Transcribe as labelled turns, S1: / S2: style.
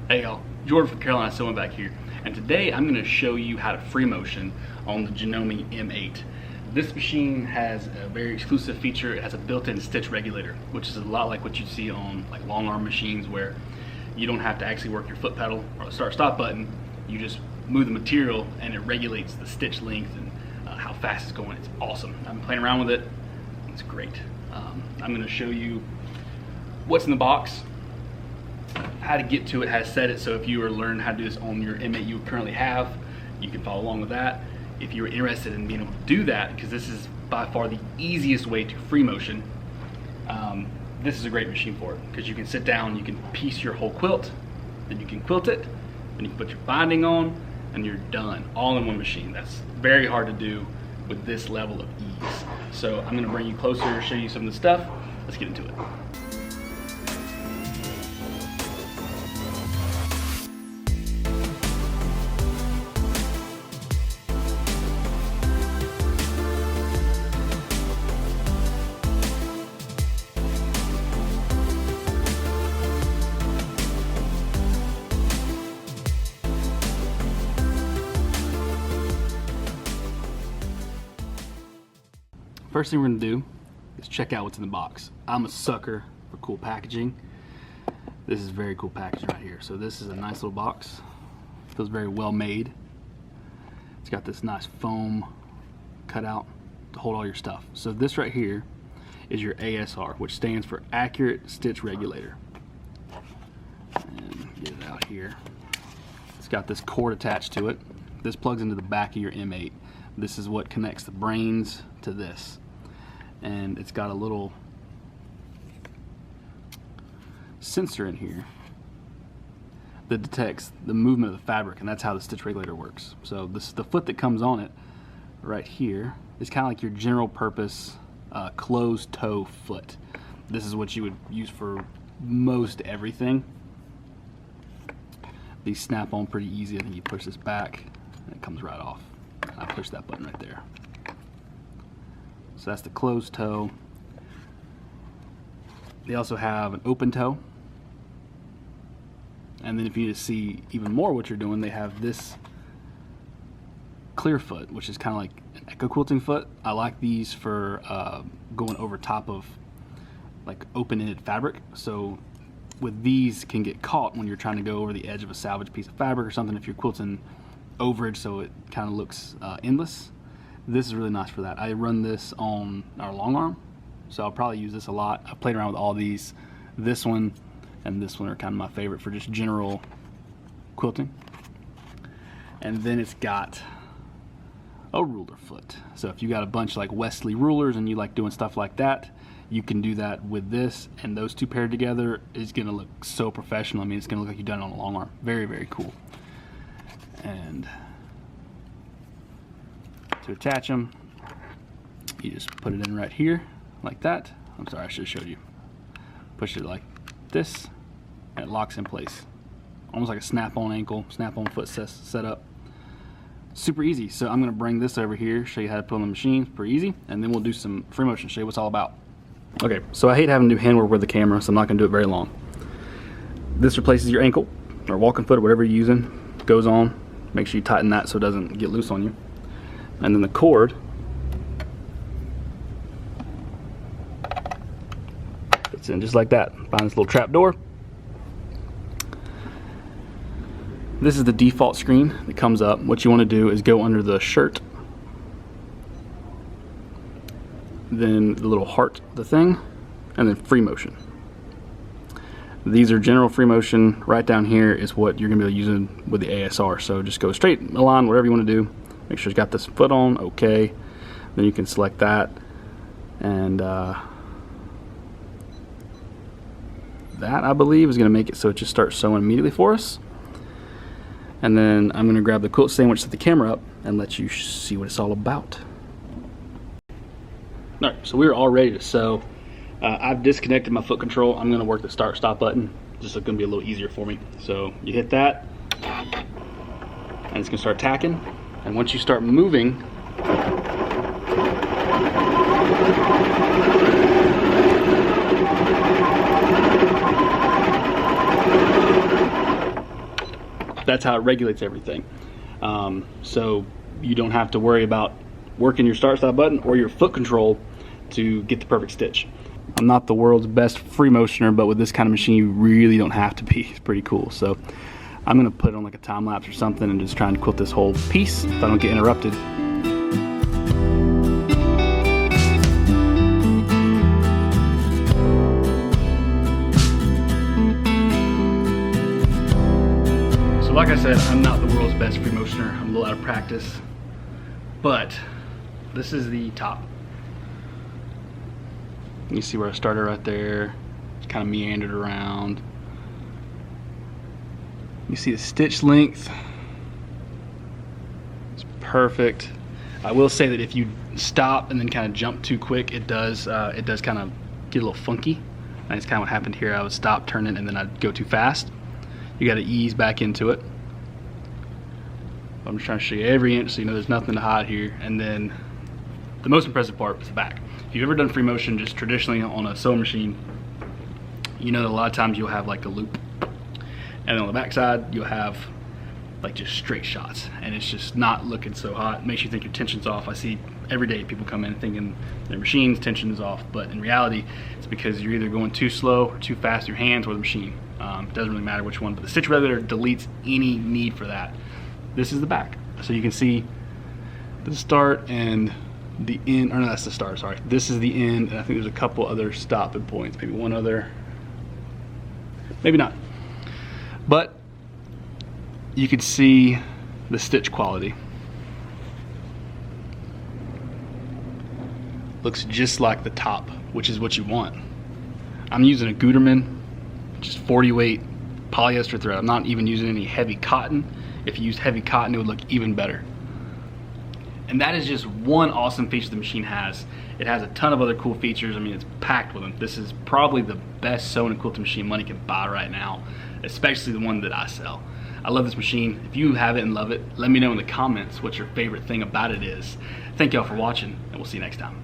S1: Hey y'all, Jordan from Carolina Sewing back here, and today I'm going to show you how to free motion on the Janome M8. This machine has a very exclusive feature. It has a built-in stitch regulator, which is a lot like what you see on like long arm machines, where you don't have to actually work your foot pedal or the start-stop button. You just move the material and it regulates the stitch length and how fast it's going. It's awesome. I've been playing around with it. It's great. I'm going to show you what's in the box, how to get to it, how to set it. So if you are learning how to do this on your M8 you currently have, you can follow along with that. If you're interested in being able to do that, because this is by far the easiest way to free motion, this is a great machine for it, because you can sit down, you can piece your whole quilt, then you can quilt it, then you can put your binding on, and you're done, all in one machine. That's very hard to do with this level of ease. So I'm going to bring you closer, show you some of the stuff. Let's get into it. First thing we're gonna do is check out what's in the box. I'm a sucker for cool packaging. This is very cool packaging right here. So this is a nice little box. Feels very well made. It's got this nice foam cutout to hold all your stuff. So this right here is your ASR, which stands for Accurate Stitch Regulator. And get it out here. It's got this cord attached to it. This plugs into the back of your M8. This is what connects the brains to this. And it's got a little sensor in here that detects the movement of the fabric, and that's how the stitch regulator works. So this, the foot that comes on it right here is kind of like your general purpose closed toe foot. This is what you would use for most everything. These snap on pretty easy. I think you push this back and it comes right off. And I push that button right there. So that's the closed toe. They also have an open toe. And then if you need to see even more what you're doing, they have this clear foot, which is kind of like an echo quilting foot. I like these for going over top of like open-ended fabric. So with these can get caught when you're trying to go over the edge of a salvage piece of fabric or something, if you're quilting overage so it kind of looks endless. This is really nice for that. I run this on our long arm, so I'll probably use this a lot. I've played around with all these. This one and this one are kind of my favorite for just general quilting. And then it's got a ruler foot. So if you got a bunch like Wesley rulers and you like doing stuff like that, you can do that with this, and those two paired together is gonna look so professional. I mean, it's gonna look like you've done it on a long arm. Very, very cool. And to attach them, you just put it in right here like that. I'm sorry, I should have showed you. Push it like this and it locks in place, almost like a snap-on ankle, snap-on foot setup. Super easy. So I'm going to bring this over here, show you how to put on the machine. Pretty easy, and then we'll do some free motion, show you what it's all about. Okay, so I hate having to do handwork with the camera, so I'm not going to do it very long. This replaces your ankle or walking foot or whatever you're using. Goes on. Make sure you tighten that so it doesn't get loose on you. And then the cord fits in just like that behind this little trap door. This is the default screen that comes up. What you want to do is go under the shirt, then the little heart, the thing, and then free motion. These are general free motion. Right down here is what you're going to be using with the ASR. So just go straight, align, whatever you want to do. Make sure it's got this foot on, okay. Then you can select that, and that I believe is going to make it so it just starts sewing immediately for us. And then I'm going to grab the quilt sandwich, set the camera up, and let you see what it's all about. All right, so we're all ready to sew. I've disconnected my foot control. I'm going to work the start stop button. Just so it's going to be a little easier for me. So you hit that, and it's going to start tacking. And once you start moving, That's how it regulates everything. So you don't have to worry about working your start stop button or your foot control to get the perfect stitch. I'm not the world's best free motioner, but with this kind of machine you really don't have to be. It's pretty cool. So I'm gonna put on like a time lapse or something and just try and quilt this whole piece if I don't get interrupted. So like I said, I'm not the world's best free motioner. I'm a little out of practice, but this is the top. You see where I started right there, kind of meandered around. You see the stitch length, it's perfect. I will say that if you stop and then kind of jump too quick, it does kind of get a little funky. And that's kind of what happened here. I would stop turning and then I'd go too fast. You got to ease back into it. I'm just trying to show you every inch so you know there's nothing to hide here. And then the most impressive part is the back. If you've ever done free motion just traditionally on a sewing machine, you know that a lot of times you'll have like a loop, and then on the back side you'll have like just straight shots, and it's just not looking so hot. It makes you think your tension's off. I see every day people come in thinking their machine's tension is off, but in reality it's because you're either going too slow or too fast with your hands or the machine. It doesn't really matter which one, but the stitch regulator deletes any need for that. This is the back, so you can see the start and the end, or no, that's the start, sorry. This is the end, and I think there's a couple other stopping points, maybe one other, maybe not. But you can see the stitch quality. Looks just like the top, which is what you want. I'm using a Gutermann, just 40 weight polyester thread. I'm not even using any heavy cotton. If you used heavy cotton, it would look even better. And that is just one awesome feature the machine has. It has a ton of other cool features. I mean, it's packed with them. This is probably the best sewing and quilting machine money can buy right now, especially the one that I sell. I love this machine. If you have it and love it, let me know in the comments what your favorite thing about it is. Thank y'all for watching, and we'll see you next time.